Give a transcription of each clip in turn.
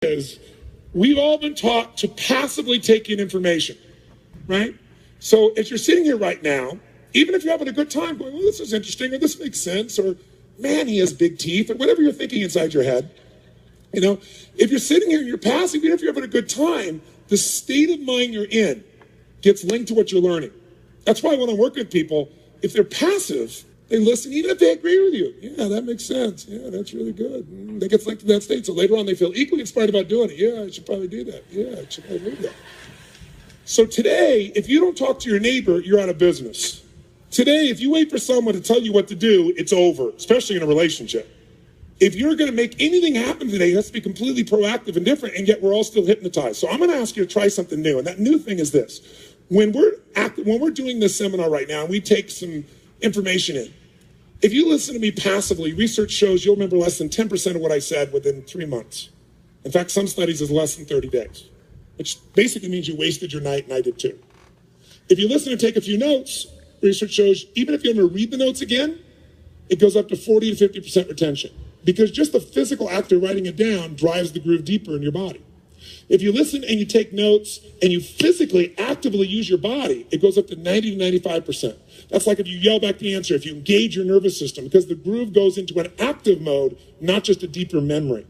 is we've all been taught to passively take in information, right? So if you're sitting here right now, even if you're having a good time going, well, this is interesting, or this makes sense, or man, he has big teeth, or whatever you're thinking inside your head, you know, if you're sitting here and you're passive, even if you're having a good time, the state of mind you're in gets linked to what you're learning. That's why when I work with people, if they're passive, they listen, even if they agree with you. Yeah, that makes sense. Yeah, that's really good. They get linked to that state. So later on, they feel equally inspired about doing it. Yeah, I should probably do that. Yeah, I should probably do that. So today, if you don't talk to your neighbor, you're out of business. Today, if you wait for someone to tell you what to do, it's over, especially in a relationship. If you're going to make anything happen today, it has to be completely proactive and different, and yet we're all still hypnotized. So I'm going to ask you to try something new, and that new thing is this. When we're doing this seminar right now, and we take some information in, if you listen to me passively, research shows you'll remember less than 10% of what I said within 3 months. In fact, some studies is less than 30 days, which basically means you wasted your night, and I did too. If you listen and take a few notes, research shows even if you ever read the notes again, it goes up to 40 to 50% retention, because just the physical act of writing it down drives the groove deeper in your body. If you listen and you take notes and you physically actively use your body, it goes up to 90 to 95%. That's like if you yell back the answer, if you engage your nervous system, because the groove goes into an active mode, not just a deeper memory.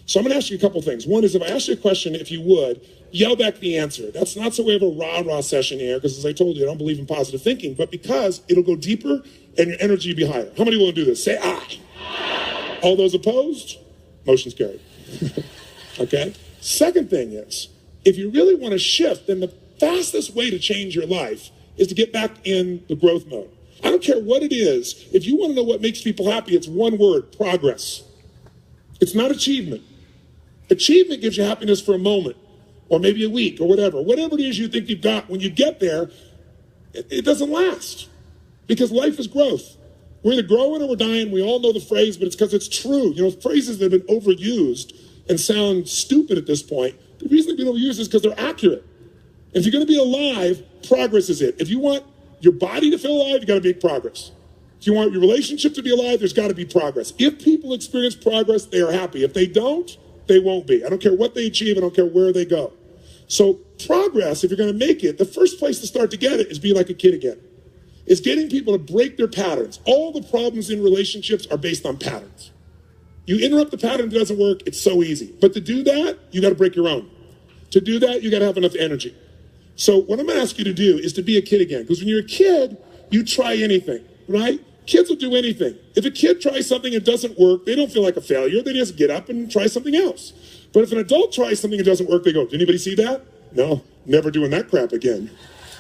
So I'm going to ask you a couple things. One is, if I ask you a question, if you would, yell back the answer. That's not so we have a rah-rah session here, because as I told you, I don't believe in positive thinking, but because it'll go deeper and your energy will be higher. How many will do this? Say aye. Aye. All those opposed? Motion's carried. Okay? Second thing is, if you really want to shift, then the fastest way to change your life is to get back in the growth mode. I don't care what it is. If you want to know what makes people happy, it's one word: progress. It's not achievement. Achievement gives you happiness for a moment, or maybe a week, or whatever. Whatever it is you think you've got, when you get there, it doesn't last. Because life is growth. We're either growing or we're dying. We all know the phrase, but it's because it's true. You know, phrases that have been overused and sound stupid at this point, the reason they've been overused is because they're accurate. And if you're going to be alive, progress is it. If you want your body to feel alive, you got to make progress. If you want your relationship to be alive, there's got to be progress. If people experience progress, they are happy. If they don't, they won't be. I don't care what they achieve. I don't care where they go. So progress, if you're going to make it, the first place to start to get it is be like a kid again. It's getting people to break their patterns. All the problems in relationships are based on patterns. You interrupt the pattern, it doesn't work, it's so easy. But to do that, you got to break your own. To do that, you got to have enough energy. So what I'm going to ask you to do is to be a kid again. Because when you're a kid, you try anything, right? Kids will do anything. If a kid tries something and it doesn't work, they don't feel like a failure. They just get up and try something else. But if an adult tries something and it doesn't work, they go, did anybody see that? No, never doing that crap again.